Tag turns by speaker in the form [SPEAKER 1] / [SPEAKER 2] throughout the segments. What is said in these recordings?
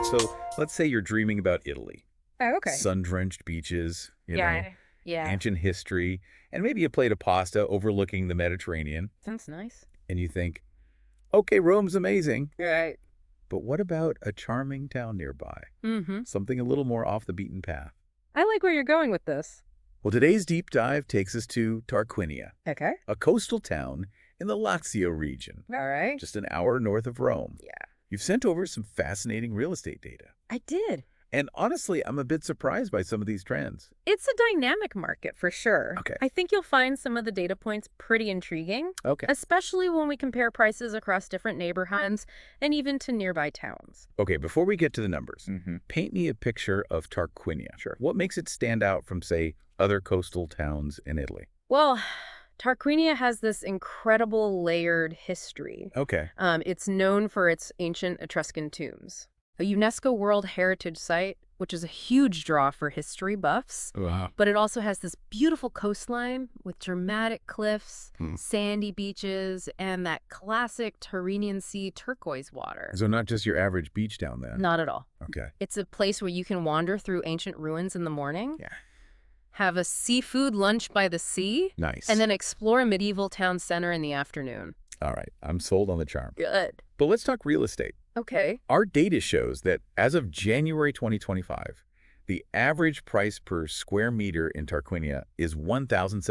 [SPEAKER 1] So let's say you're dreaming about Italy.
[SPEAKER 2] Oh, okay.
[SPEAKER 1] Sun-drenched beaches,
[SPEAKER 2] Yeah.
[SPEAKER 1] ancient history, and maybe a plate of pasta overlooking the Mediterranean.
[SPEAKER 2] Sounds nice.
[SPEAKER 1] And you think, okay, Rome's amazing.
[SPEAKER 2] Right.
[SPEAKER 1] But what about a charming town nearby?
[SPEAKER 2] Mm-hmm.
[SPEAKER 1] Something a little more off the beaten path.
[SPEAKER 2] I like where you're going with this.
[SPEAKER 1] Well, today's deep dive takes us to Tarquinia,
[SPEAKER 2] Okay.
[SPEAKER 1] a coastal town in the Lazio region,
[SPEAKER 2] All right.
[SPEAKER 1] just an hour north of Rome.
[SPEAKER 2] Yeah.
[SPEAKER 1] You've sent over some fascinating real estate data.
[SPEAKER 2] I did.
[SPEAKER 1] And honestly, I'm a bit surprised by some of these trends.
[SPEAKER 2] It's a dynamic market for sure.
[SPEAKER 1] Okay.
[SPEAKER 2] I think you'll find some of the data points pretty intriguing,
[SPEAKER 1] Okay.
[SPEAKER 2] especially when we compare prices across different neighborhoods and even to nearby towns.
[SPEAKER 1] Okay, before we get to the numbers,
[SPEAKER 2] Mm-hmm.
[SPEAKER 1] paint me a picture of Tarquinia.
[SPEAKER 2] Sure.
[SPEAKER 1] What makes it stand out from, say, other coastal towns in Italy?
[SPEAKER 2] Well, Tarquinia has this incredible layered history.
[SPEAKER 1] Okay.
[SPEAKER 2] It's known for its ancient Etruscan tombs, a UNESCO World Heritage Site, which is a huge draw for history buffs.
[SPEAKER 1] Wow.
[SPEAKER 2] But it also has this beautiful coastline with dramatic cliffs, sandy beaches, and that classic Tyrrhenian Sea turquoise water.
[SPEAKER 1] So not just your average beach down there.
[SPEAKER 2] Not at all.
[SPEAKER 1] Okay.
[SPEAKER 2] It's a place where you can wander through ancient ruins in the morning,
[SPEAKER 1] Yeah.
[SPEAKER 2] have a seafood lunch by the sea,
[SPEAKER 1] Nice.
[SPEAKER 2] and then explore a medieval town center in the afternoon.
[SPEAKER 1] All right, I'm sold on the charm.
[SPEAKER 2] Good.
[SPEAKER 1] But let's talk real estate.
[SPEAKER 2] Okay.
[SPEAKER 1] Our data shows that as of January 2025, the average price per square meter in Tarquinia is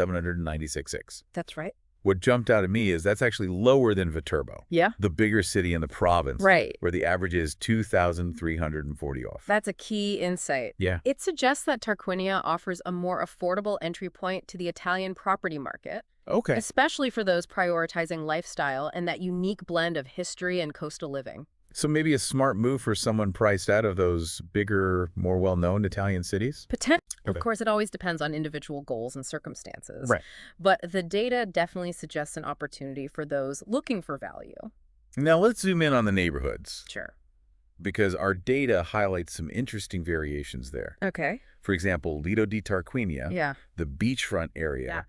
[SPEAKER 1] 1,796.
[SPEAKER 2] That's right.
[SPEAKER 1] What jumped out at me is that's actually lower than Viterbo,
[SPEAKER 2] Yeah.
[SPEAKER 1] the bigger city in the province,
[SPEAKER 2] Right.
[SPEAKER 1] where the average is 2,340 off.
[SPEAKER 2] That's a key insight.
[SPEAKER 1] Yeah.
[SPEAKER 2] It suggests that Tarquinia offers a more affordable entry point to the Italian property market,
[SPEAKER 1] Okay.
[SPEAKER 2] especially for those prioritizing lifestyle and that unique blend of history and coastal living.
[SPEAKER 1] So maybe a smart move for someone priced out of those bigger, more well-known Italian cities?
[SPEAKER 2] Potentially.
[SPEAKER 1] Okay.
[SPEAKER 2] Of course, it always depends on individual goals and circumstances.
[SPEAKER 1] Right.
[SPEAKER 2] But the data definitely suggests an opportunity for those looking for value.
[SPEAKER 1] Now let's zoom in on the neighborhoods,
[SPEAKER 2] Sure.
[SPEAKER 1] because our data highlights some interesting variations there.
[SPEAKER 2] Okay.
[SPEAKER 1] For example, Lido di Tarquinia,
[SPEAKER 2] Yeah.
[SPEAKER 1] the beachfront area,
[SPEAKER 2] Yeah.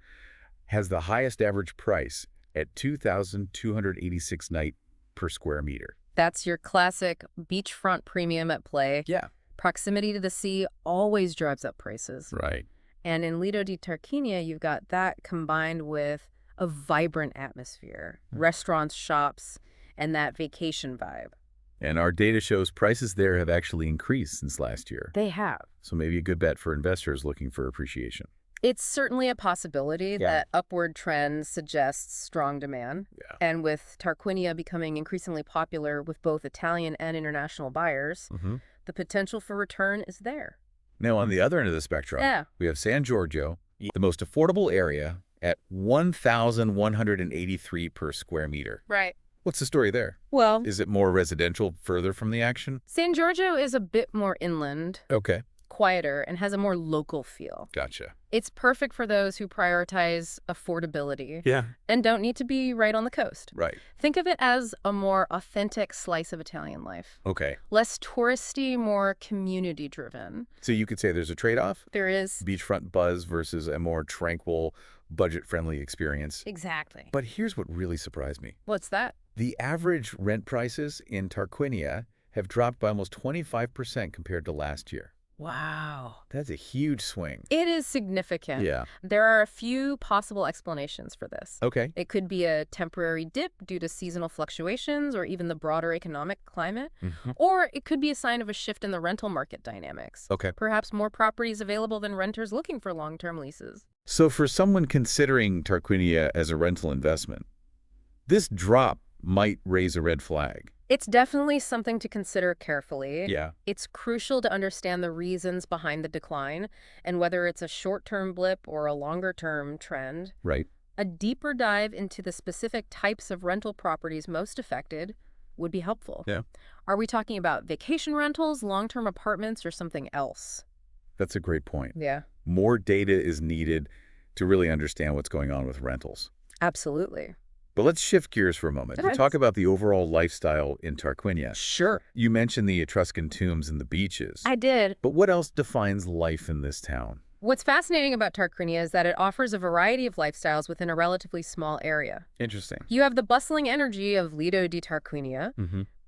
[SPEAKER 1] has the highest average price at 2,286 night per square meter.
[SPEAKER 2] That's your classic beachfront premium at play.
[SPEAKER 1] Yeah.
[SPEAKER 2] Proximity to the sea always drives up prices.
[SPEAKER 1] Right.
[SPEAKER 2] And in Lido di Tarquinia, you've got that combined with a vibrant atmosphere, restaurants, shops, and that vacation vibe.
[SPEAKER 1] And our data shows prices there have actually increased since last year.
[SPEAKER 2] They have.
[SPEAKER 1] So maybe a good bet for investors looking for appreciation.
[SPEAKER 2] It's certainly a possibility
[SPEAKER 1] Yeah.
[SPEAKER 2] that upward trend suggests strong demand.
[SPEAKER 1] Yeah.
[SPEAKER 2] And with Tarquinia becoming increasingly popular with both Italian and international buyers, the potential for return is there.
[SPEAKER 1] Now, on the other end of the spectrum,
[SPEAKER 2] Yeah.
[SPEAKER 1] we have San Giorgio, the most affordable area at 1,183 per square meter.
[SPEAKER 2] Right.
[SPEAKER 1] What's the story there?
[SPEAKER 2] Well,
[SPEAKER 1] Is it more residential further from the action?
[SPEAKER 2] San Giorgio is a bit more inland,
[SPEAKER 1] Okay.
[SPEAKER 2] quieter, and has a more local feel.
[SPEAKER 1] Gotcha.
[SPEAKER 2] It's perfect for those who prioritize affordability
[SPEAKER 1] Yeah.
[SPEAKER 2] and don't need to be right on the coast.
[SPEAKER 1] Right.
[SPEAKER 2] Think of it as a more authentic slice of Italian life.
[SPEAKER 1] Okay.
[SPEAKER 2] Less touristy, more community-driven.
[SPEAKER 1] So you could say there's a trade-off?
[SPEAKER 2] There is.
[SPEAKER 1] Beachfront buzz versus a more tranquil, budget-friendly experience.
[SPEAKER 2] Exactly.
[SPEAKER 1] But here's what really surprised me.
[SPEAKER 2] What's that?
[SPEAKER 1] The average rent prices in Tarquinia have dropped by almost 25% compared to last year.
[SPEAKER 2] Wow.
[SPEAKER 1] That's a huge swing.
[SPEAKER 2] It is significant.
[SPEAKER 1] Yeah.
[SPEAKER 2] There are a few possible explanations for this.
[SPEAKER 1] Okay.
[SPEAKER 2] It could be a temporary dip due to seasonal fluctuations or even the broader economic climate. Or it could be a sign of a shift in the rental market dynamics.
[SPEAKER 1] Okay.
[SPEAKER 2] Perhaps more properties available than renters looking for long-term leases.
[SPEAKER 1] So for someone considering Tarquinia as a rental investment, this drop might raise a red flag.
[SPEAKER 2] It's definitely something to consider carefully.
[SPEAKER 1] Yeah.
[SPEAKER 2] It's crucial to understand the reasons behind the decline and whether it's a short-term blip or a longer-term trend.
[SPEAKER 1] Right.
[SPEAKER 2] A deeper dive into the specific types of rental properties most affected would be helpful.
[SPEAKER 1] Yeah.
[SPEAKER 2] Are we talking about vacation rentals, long-term apartments, or something else?
[SPEAKER 1] That's a great point.
[SPEAKER 2] Yeah,
[SPEAKER 1] More data is needed to really understand what's going on with rentals.
[SPEAKER 2] absolutely.
[SPEAKER 1] But let's shift gears for a moment.
[SPEAKER 2] Okay.
[SPEAKER 1] Talk about the overall lifestyle in Tarquinia.
[SPEAKER 2] Sure.
[SPEAKER 1] You mentioned the Etruscan tombs and the beaches.
[SPEAKER 2] I did.
[SPEAKER 1] But what else defines life in this town?
[SPEAKER 2] What's fascinating about Tarquinia is that it offers a variety of lifestyles within a relatively small area.
[SPEAKER 1] Interesting.
[SPEAKER 2] You have the bustling energy of Lido di Tarquinia,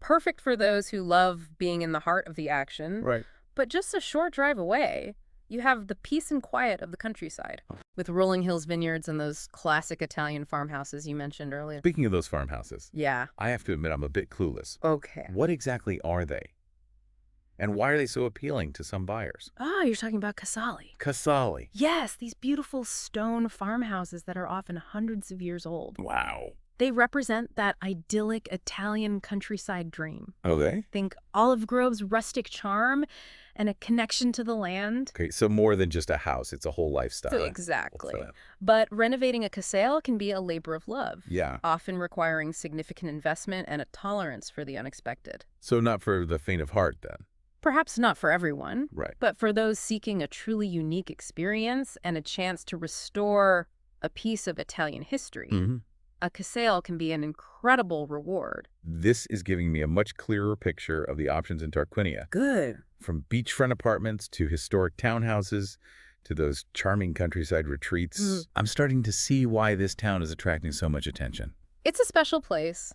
[SPEAKER 2] Perfect for those who love being in the heart of the action.
[SPEAKER 1] Right.
[SPEAKER 2] But just a short drive away, you have the peace and quiet of the countryside, with rolling hills vineyards and those classic Italian farmhouses you mentioned earlier.
[SPEAKER 1] Speaking of those farmhouses,
[SPEAKER 2] Yeah.
[SPEAKER 1] I have to admit I'm a bit clueless.
[SPEAKER 2] Okay.
[SPEAKER 1] What exactly are they? And why are they so appealing to some buyers?
[SPEAKER 2] Ah, you're talking about Casali.
[SPEAKER 1] Casali.
[SPEAKER 2] Yes, these beautiful stone farmhouses that are often hundreds of years old.
[SPEAKER 1] Wow.
[SPEAKER 2] They represent that idyllic Italian countryside dream.
[SPEAKER 1] Okay.
[SPEAKER 2] Think olive groves, rustic charm, and a connection to the land.
[SPEAKER 1] Okay, so more than just a house, it's a whole lifestyle.
[SPEAKER 2] Exactly.
[SPEAKER 1] So,
[SPEAKER 2] But renovating a casale can be a labor of love,
[SPEAKER 1] yeah.
[SPEAKER 2] often requiring significant investment and a tolerance for the unexpected.
[SPEAKER 1] So not for the faint of heart, then.
[SPEAKER 2] Perhaps not for everyone,
[SPEAKER 1] Right.
[SPEAKER 2] but for those seeking a truly unique experience and a chance to restore a piece of Italian history.
[SPEAKER 1] Mm-hmm.
[SPEAKER 2] A casale can be an incredible reward.
[SPEAKER 1] This is giving me a much clearer picture of the options in Tarquinia.
[SPEAKER 2] Good.
[SPEAKER 1] From beachfront apartments to historic townhouses to those charming countryside retreats. I'm starting to see why this town is attracting so much attention.
[SPEAKER 2] It's a special place.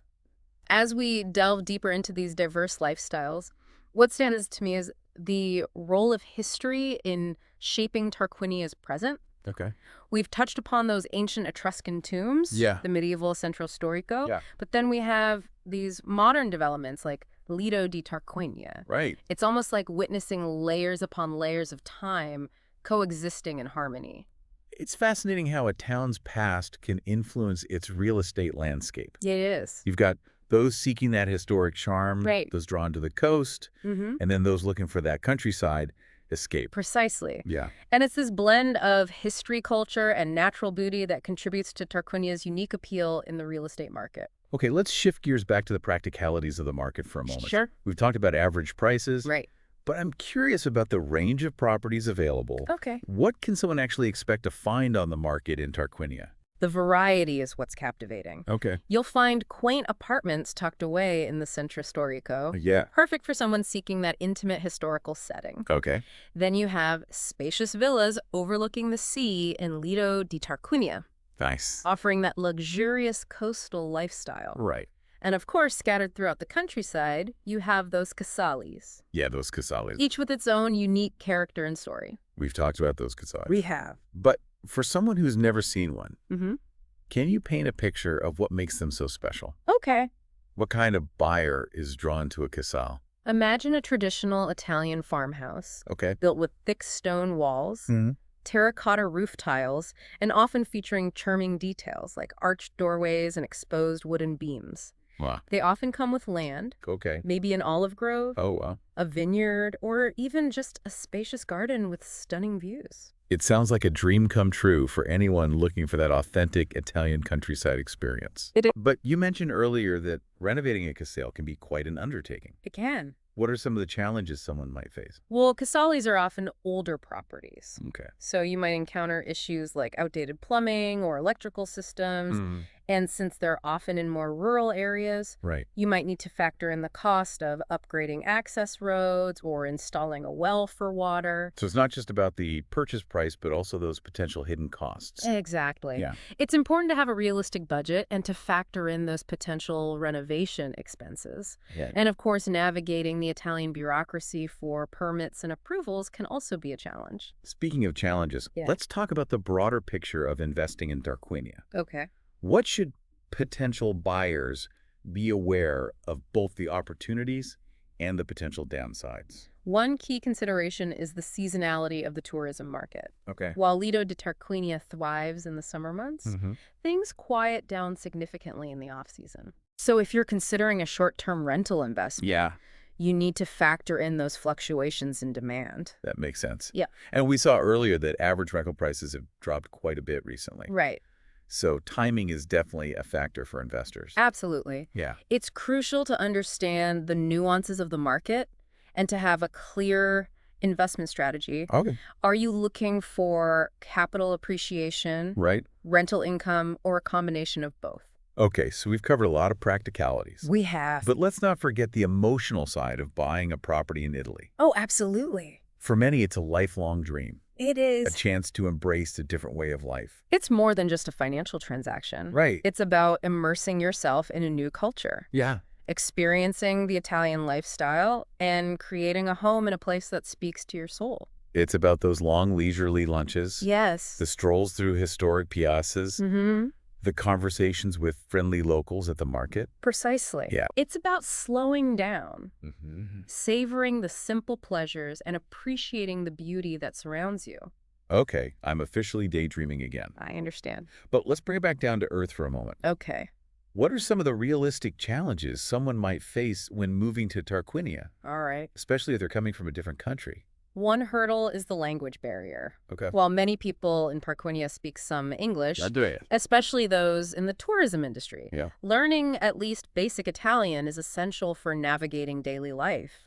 [SPEAKER 2] As we delve deeper into these diverse lifestyles, what stands out to me is the role of history in shaping Tarquinia's present.
[SPEAKER 1] Okay.
[SPEAKER 2] We've touched upon those ancient Etruscan tombs,
[SPEAKER 1] Yeah.
[SPEAKER 2] the medieval Centro Storico,
[SPEAKER 1] Yeah.
[SPEAKER 2] but then we have these modern developments like Lido di Tarquinia.
[SPEAKER 1] Right.
[SPEAKER 2] It's almost like witnessing layers upon layers of time coexisting in harmony.
[SPEAKER 1] It's fascinating how a town's past can influence its real estate landscape.
[SPEAKER 2] Yeah, it is.
[SPEAKER 1] You've got those seeking that historic charm,
[SPEAKER 2] Right.
[SPEAKER 1] those drawn to the coast,
[SPEAKER 2] Mm-hmm.
[SPEAKER 1] and then those looking for that countryside escape.
[SPEAKER 2] Precisely.
[SPEAKER 1] Yeah.
[SPEAKER 2] And it's this blend of history, culture, and natural beauty that contributes to Tarquinia's unique appeal in the real estate market.
[SPEAKER 1] Okay, let's shift gears back to the practicalities of the market for a moment.
[SPEAKER 2] Sure.
[SPEAKER 1] We've talked about average prices,
[SPEAKER 2] Right.
[SPEAKER 1] but I'm curious about the range of properties available.
[SPEAKER 2] Okay.
[SPEAKER 1] What can someone actually expect to find on the market in Tarquinia?
[SPEAKER 2] The variety is what's captivating.
[SPEAKER 1] Okay.
[SPEAKER 2] You'll find quaint apartments tucked away in the Centro Storico,
[SPEAKER 1] Yeah.
[SPEAKER 2] perfect for someone seeking that intimate historical setting.
[SPEAKER 1] Okay.
[SPEAKER 2] Then you have spacious villas overlooking the sea in Lido di Tarquinia,
[SPEAKER 1] Nice.
[SPEAKER 2] offering that luxurious coastal lifestyle.
[SPEAKER 1] Right.
[SPEAKER 2] And of course, scattered throughout the countryside, you have those casalis,
[SPEAKER 1] Yeah, those casalis.
[SPEAKER 2] each with its own unique character and story.
[SPEAKER 1] We've talked about those casalis.
[SPEAKER 2] We have.
[SPEAKER 1] But for someone who's never seen one,
[SPEAKER 2] Mm-hmm.
[SPEAKER 1] can you paint a picture of what makes them so special?
[SPEAKER 2] Okay.
[SPEAKER 1] What kind of buyer is drawn to a casale?
[SPEAKER 2] Imagine a traditional Italian farmhouse
[SPEAKER 1] Okay.
[SPEAKER 2] built with thick stone walls,
[SPEAKER 1] Mm-hmm.
[SPEAKER 2] terracotta roof tiles, and often featuring charming details like arched doorways and exposed wooden beams.
[SPEAKER 1] Wow.
[SPEAKER 2] They often come with land,
[SPEAKER 1] Okay.
[SPEAKER 2] maybe an olive grove,
[SPEAKER 1] Oh, wow.
[SPEAKER 2] a vineyard, or even just a spacious garden with stunning views.
[SPEAKER 1] It sounds like a dream come true for anyone looking for that authentic Italian countryside experience.
[SPEAKER 2] It is.
[SPEAKER 1] But you mentioned earlier that renovating a casale can be quite an undertaking.
[SPEAKER 2] It can.
[SPEAKER 1] What are some of the challenges someone might face?
[SPEAKER 2] Well, casalis are often older properties,
[SPEAKER 1] Okay.
[SPEAKER 2] so you might encounter issues like outdated plumbing or electrical systems. And since they're often in more rural areas,
[SPEAKER 1] Right.
[SPEAKER 2] you might need to factor in the cost of upgrading access roads or installing a well for water.
[SPEAKER 1] So it's not just about the purchase price, but also those potential hidden costs.
[SPEAKER 2] Exactly.
[SPEAKER 1] Yeah.
[SPEAKER 2] It's important to have a realistic budget and to factor in those potential renovation expenses.
[SPEAKER 1] Yeah.
[SPEAKER 2] And of course, navigating the Italian bureaucracy for permits and approvals can also be a challenge.
[SPEAKER 1] Speaking of challenges,
[SPEAKER 2] Yeah.
[SPEAKER 1] let's talk about the broader picture of investing in Tarquinia.
[SPEAKER 2] Okay.
[SPEAKER 1] What should potential buyers be aware of both the opportunities and the potential downsides?
[SPEAKER 2] One key consideration is the seasonality of the tourism market.
[SPEAKER 1] Okay.
[SPEAKER 2] While Lido di Tarquinia thrives in the summer months, things quiet down significantly in the off-season. So if you're considering a short-term rental investment,
[SPEAKER 1] Yeah,
[SPEAKER 2] you need to factor in those fluctuations in demand.
[SPEAKER 1] that makes sense.
[SPEAKER 2] Yeah.
[SPEAKER 1] And we saw earlier that average rental prices have dropped quite a bit recently.
[SPEAKER 2] Right.
[SPEAKER 1] So timing is definitely a factor for investors.
[SPEAKER 2] Absolutely.
[SPEAKER 1] Yeah.
[SPEAKER 2] It's crucial to understand the nuances of the market and to have a clear investment strategy.
[SPEAKER 1] Okay.
[SPEAKER 2] Are you looking for capital appreciation,
[SPEAKER 1] Right.
[SPEAKER 2] rental income, or a combination of both?
[SPEAKER 1] Okay, so we've covered a lot of practicalities.
[SPEAKER 2] We have.
[SPEAKER 1] But let's not forget the emotional side of buying a property in Italy.
[SPEAKER 2] Oh, absolutely.
[SPEAKER 1] For many, it's a lifelong dream,
[SPEAKER 2] It
[SPEAKER 1] a
[SPEAKER 2] is.
[SPEAKER 1] chance to embrace a different way of life.
[SPEAKER 2] It's more than just a financial transaction.
[SPEAKER 1] Right.
[SPEAKER 2] It's about immersing yourself in a new culture.
[SPEAKER 1] Yeah.
[SPEAKER 2] experiencing the Italian lifestyle, and creating a home in a place that speaks to your soul.
[SPEAKER 1] It's about those long, leisurely lunches,
[SPEAKER 2] Yes.
[SPEAKER 1] the strolls through historic piazzas,
[SPEAKER 2] Mm-hmm.
[SPEAKER 1] the conversations with friendly locals at the market.
[SPEAKER 2] Precisely.
[SPEAKER 1] Yeah.
[SPEAKER 2] It's about slowing down,
[SPEAKER 1] Mm-hmm.
[SPEAKER 2] savoring the simple pleasures, and appreciating the beauty that surrounds you.
[SPEAKER 1] Okay, I'm officially daydreaming again.
[SPEAKER 2] I understand.
[SPEAKER 1] But let's bring it back down to earth for a moment.
[SPEAKER 2] Okay.
[SPEAKER 1] What are some of the realistic challenges someone might face when moving to Tarquinia,
[SPEAKER 2] All right.
[SPEAKER 1] especially if they're coming from a different country?
[SPEAKER 2] One hurdle is the language barrier.
[SPEAKER 1] Okay.
[SPEAKER 2] While many people in Tarquinia speak some English,
[SPEAKER 1] Andrea.
[SPEAKER 2] especially those in the tourism industry,
[SPEAKER 1] Yeah.
[SPEAKER 2] learning at least basic Italian is essential for navigating daily life,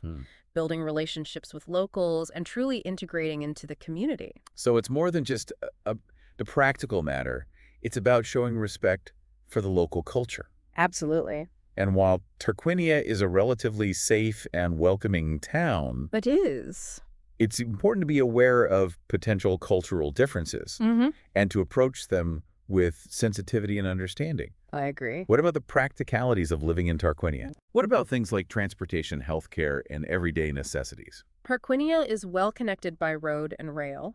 [SPEAKER 2] building relationships with locals, and truly integrating into the community.
[SPEAKER 1] So it's more than just the practical matter. It's about showing respect for the local culture.
[SPEAKER 2] Absolutely.
[SPEAKER 1] And while Tarquinia is a relatively safe and welcoming town,
[SPEAKER 2] It is.
[SPEAKER 1] it's important to be aware of potential cultural differences
[SPEAKER 2] Mm-hmm.
[SPEAKER 1] and to approach them with sensitivity and understanding.
[SPEAKER 2] I agree.
[SPEAKER 1] What about the practicalities of living in Tarquinia? What about things like transportation, healthcare, and everyday necessities?
[SPEAKER 2] Tarquinia is well connected by road and rail,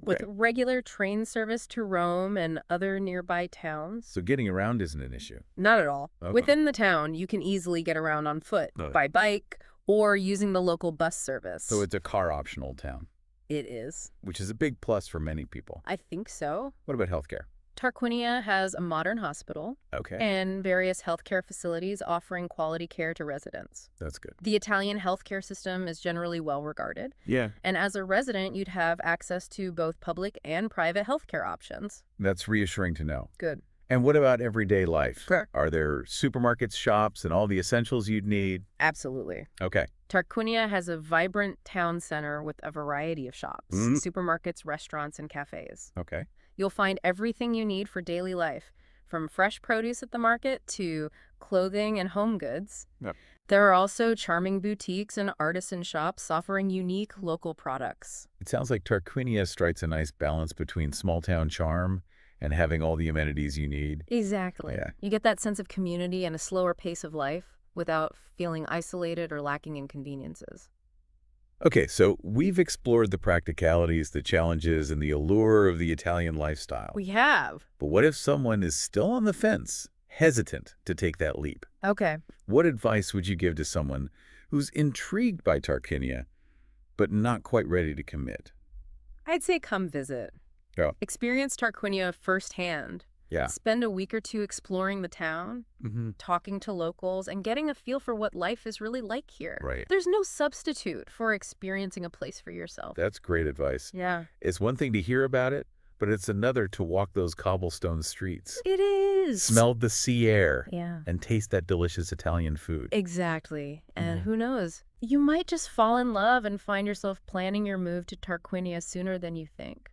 [SPEAKER 2] with regular train service to Rome and other nearby towns.
[SPEAKER 1] So getting around isn't an issue.
[SPEAKER 2] Not at all.
[SPEAKER 1] Okay.
[SPEAKER 2] Within the town, you can easily get around on foot, by bike, or using the local bus service.
[SPEAKER 1] So it's a car-optional town,
[SPEAKER 2] It is.
[SPEAKER 1] which is a big plus for many people.
[SPEAKER 2] I think so.
[SPEAKER 1] What about healthcare?
[SPEAKER 2] Tarquinia has a modern hospital
[SPEAKER 1] Okay,
[SPEAKER 2] and various healthcare facilities offering quality care to residents.
[SPEAKER 1] that's good.
[SPEAKER 2] The Italian healthcare system is generally well regarded,
[SPEAKER 1] Yeah.
[SPEAKER 2] and as a resident, you'd have access to both public and private healthcare options.
[SPEAKER 1] That's reassuring to know.
[SPEAKER 2] Good.
[SPEAKER 1] And what about everyday life?
[SPEAKER 2] Sure.
[SPEAKER 1] Are there supermarkets, shops, and all the essentials you'd need?
[SPEAKER 2] Absolutely.
[SPEAKER 1] Okay.
[SPEAKER 2] Tarquinia has a vibrant town center with a variety of shops, supermarkets, restaurants, and cafes.
[SPEAKER 1] Okay.
[SPEAKER 2] You'll find everything you need for daily life, from fresh produce at the market to clothing and home goods.
[SPEAKER 1] Yep.
[SPEAKER 2] There are also charming boutiques and artisan shops offering unique local products.
[SPEAKER 1] It sounds like Tarquinia strikes a nice balance between small-town charm and having all the amenities you need.
[SPEAKER 2] Exactly.
[SPEAKER 1] Yeah.
[SPEAKER 2] You get that sense of community and a slower pace of life without feeling isolated or lacking in conveniences.
[SPEAKER 1] Okay, so we've explored the practicalities, the challenges, and the allure of the Italian lifestyle.
[SPEAKER 2] We have.
[SPEAKER 1] But what if someone is still on the fence, hesitant to take that leap?
[SPEAKER 2] Okay.
[SPEAKER 1] What advice would you give to someone who's intrigued by Tarquinia, but not quite ready to commit?
[SPEAKER 2] I'd say come visit.
[SPEAKER 1] Yeah.
[SPEAKER 2] Experience Tarquinia firsthand.
[SPEAKER 1] Yeah.
[SPEAKER 2] Spend a week or two exploring the town, talking to locals, and getting a feel for what life is really like here.
[SPEAKER 1] Right.
[SPEAKER 2] There's no substitute for experiencing a place for yourself.
[SPEAKER 1] That's great advice.
[SPEAKER 2] Yeah.
[SPEAKER 1] It's one thing to hear about it, but it's another to walk those cobblestone streets,
[SPEAKER 2] It is.
[SPEAKER 1] smell the sea air,
[SPEAKER 2] Yeah.
[SPEAKER 1] and taste that delicious Italian food.
[SPEAKER 2] Exactly. And who knows? You might just fall in love and find yourself planning your move to Tarquinia sooner than you think.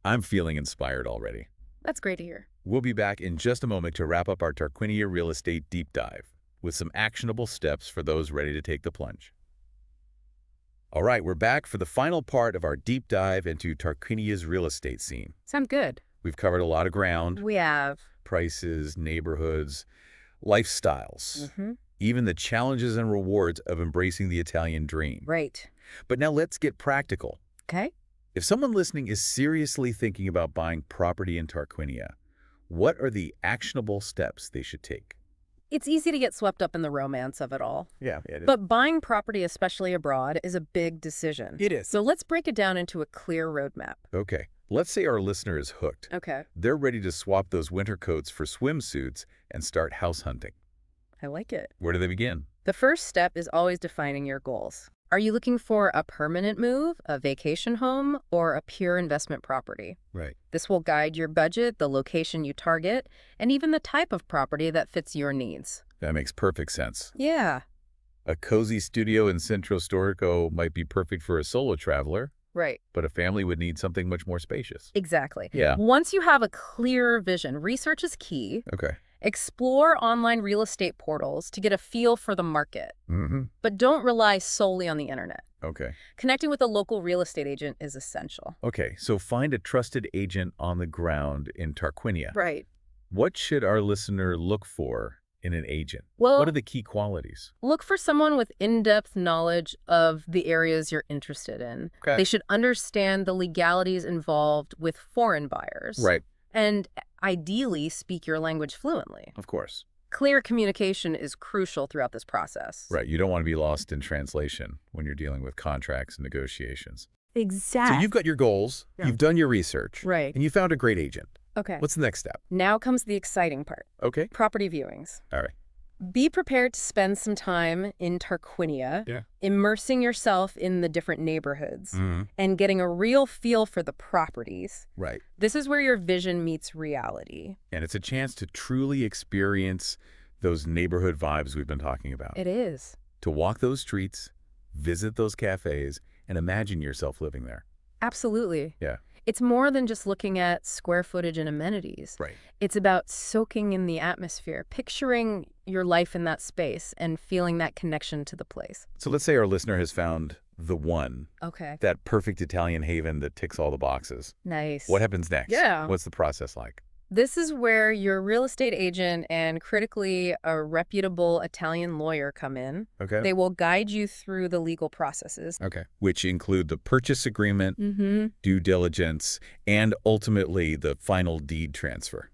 [SPEAKER 1] I'm feeling inspired already.
[SPEAKER 2] That's great to hear.
[SPEAKER 1] We'll be back in just a moment to wrap up our Tarquinia real estate deep dive with some actionable steps for those ready to take the plunge. All right, we're back for the final part of our deep dive into Tarquinia's real estate scene.
[SPEAKER 2] Sound good.
[SPEAKER 1] We've covered a lot of ground:
[SPEAKER 2] We have.
[SPEAKER 1] prices, neighborhoods, lifestyles, even the challenges and rewards of embracing the Italian dream.
[SPEAKER 2] Right.
[SPEAKER 1] But now let's get practical.
[SPEAKER 2] Okay.
[SPEAKER 1] If someone listening is seriously thinking about buying property in Tarquinia, what are the actionable steps they should take?
[SPEAKER 2] It's easy to get swept up in the romance of it all.
[SPEAKER 1] Yeah, it is.
[SPEAKER 2] But buying property, especially abroad, is a big decision.
[SPEAKER 1] It is.
[SPEAKER 2] So let's break it down into a clear roadmap.
[SPEAKER 1] Okay, let's say our listener is hooked.
[SPEAKER 2] Okay.
[SPEAKER 1] They're ready to swap those winter coats for swimsuits and start house hunting.
[SPEAKER 2] I like it.
[SPEAKER 1] Where do they begin?
[SPEAKER 2] The first step is always defining your goals. Are you looking for a permanent move, a vacation home, or a pure investment property?
[SPEAKER 1] Right.
[SPEAKER 2] This will guide your budget, the location you target, and even the type of property that fits your needs.
[SPEAKER 1] That makes perfect sense.
[SPEAKER 2] Yeah.
[SPEAKER 1] A cozy studio in Centro Storico might be perfect for a solo traveler,
[SPEAKER 2] Right.
[SPEAKER 1] but a family would need something much more spacious.
[SPEAKER 2] Exactly.
[SPEAKER 1] Yeah.
[SPEAKER 2] Once you have a clear vision, research is key.
[SPEAKER 1] Okay.
[SPEAKER 2] Explore online real estate portals to get a feel for the market, but don't rely solely on the internet.
[SPEAKER 1] Okay.
[SPEAKER 2] Connecting with a local real estate agent is essential.
[SPEAKER 1] Okay, so find a trusted agent on the ground in Tarquinia.
[SPEAKER 2] Right.
[SPEAKER 1] What should our listener look for in an agent?
[SPEAKER 2] Well,
[SPEAKER 1] What are the key qualities?
[SPEAKER 2] look for someone with in-depth knowledge of the areas you're interested in.
[SPEAKER 1] Okay.
[SPEAKER 2] They should understand the legalities involved with foreign buyers.
[SPEAKER 1] Right,
[SPEAKER 2] And ideally speak your language fluently.
[SPEAKER 1] of course.
[SPEAKER 2] Clear communication is crucial throughout this process.
[SPEAKER 1] Right, you don't want to be lost in translation when you're dealing with contracts and negotiations.
[SPEAKER 2] Exactly.
[SPEAKER 1] So you've got your goals, you've done your research,
[SPEAKER 2] Right.
[SPEAKER 1] and you found a great agent.
[SPEAKER 2] Okay.
[SPEAKER 1] What's the next step?
[SPEAKER 2] Now comes the exciting part.
[SPEAKER 1] Okay.
[SPEAKER 2] Property viewings.
[SPEAKER 1] All right.
[SPEAKER 2] Be prepared to spend some time in Tarquinia,
[SPEAKER 1] Yeah.
[SPEAKER 2] immersing yourself in the different neighborhoods
[SPEAKER 1] Mm-hmm.
[SPEAKER 2] and getting a real feel for the properties.
[SPEAKER 1] Right.
[SPEAKER 2] This is where your vision meets reality.
[SPEAKER 1] And it's a chance to truly experience those neighborhood vibes we've been talking about.
[SPEAKER 2] It is.
[SPEAKER 1] To walk those streets, visit those cafes, and imagine yourself living there.
[SPEAKER 2] Absolutely.
[SPEAKER 1] Yeah.
[SPEAKER 2] It's more than just looking at square footage and amenities.
[SPEAKER 1] Right.
[SPEAKER 2] It's about soaking in the atmosphere, picturing your life in that space and feeling that connection to the place.
[SPEAKER 1] So let's say our listener has found the one,
[SPEAKER 2] Okay.
[SPEAKER 1] that perfect Italian haven that ticks all the boxes.
[SPEAKER 2] Nice.
[SPEAKER 1] What happens next?
[SPEAKER 2] Yeah.
[SPEAKER 1] What's the process like?
[SPEAKER 2] This is where your real estate agent and critically a reputable Italian lawyer come in.
[SPEAKER 1] Okay.
[SPEAKER 2] They will guide you through the legal processes.
[SPEAKER 1] Okay. Which include the purchase agreement,
[SPEAKER 2] Mm-hmm.
[SPEAKER 1] due diligence, and ultimately the final deed transfer.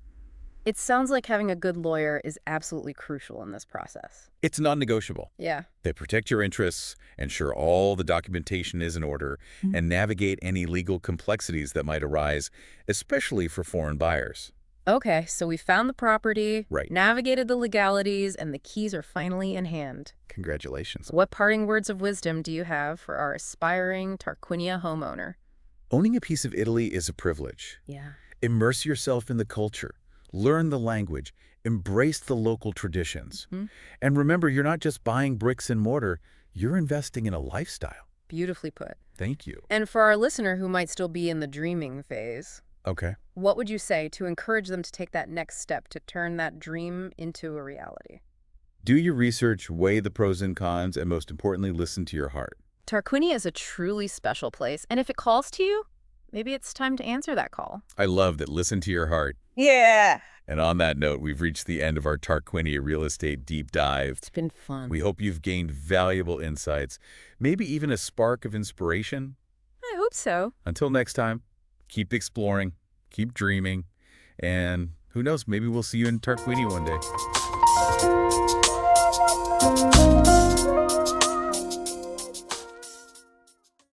[SPEAKER 2] It sounds like having a good lawyer is absolutely crucial in this process.
[SPEAKER 1] It's non-negotiable.
[SPEAKER 2] Yeah.
[SPEAKER 1] They protect your interests, ensure all the documentation is in order, and navigate any legal complexities that might arise, especially for foreign buyers.
[SPEAKER 2] Okay, so we found the property,
[SPEAKER 1] Right.
[SPEAKER 2] navigated the legalities, and the keys are finally in hand.
[SPEAKER 1] Congratulations.
[SPEAKER 2] What parting words of wisdom do you have for our aspiring Tarquinia homeowner?
[SPEAKER 1] Owning a piece of Italy is a privilege.
[SPEAKER 2] Yeah.
[SPEAKER 1] Immerse yourself in the culture, learn the language, embrace the local traditions. And remember, you're not just buying bricks and mortar, you're investing in a lifestyle.
[SPEAKER 2] Beautifully put.
[SPEAKER 1] Thank you.
[SPEAKER 2] And for our listener who might still be in the dreaming phase,
[SPEAKER 1] Okay.
[SPEAKER 2] what would you say to encourage them to take that next step to turn that dream into a reality?
[SPEAKER 1] Do your research, weigh the pros and cons, and most importantly, listen to your heart.
[SPEAKER 2] Tarquinia is a truly special place, and if it calls to you, maybe it's time to answer that call.
[SPEAKER 1] I love that. Listen to your heart.
[SPEAKER 2] Yeah.
[SPEAKER 1] And on that note, we've reached the end of our Tarquinia real estate deep dive.
[SPEAKER 2] It's been fun.
[SPEAKER 1] We hope you've gained valuable insights, maybe even a spark of inspiration.
[SPEAKER 2] I hope so.
[SPEAKER 1] Until next time, keep exploring, keep dreaming, and who knows, maybe we'll see you in Tarquinia one day.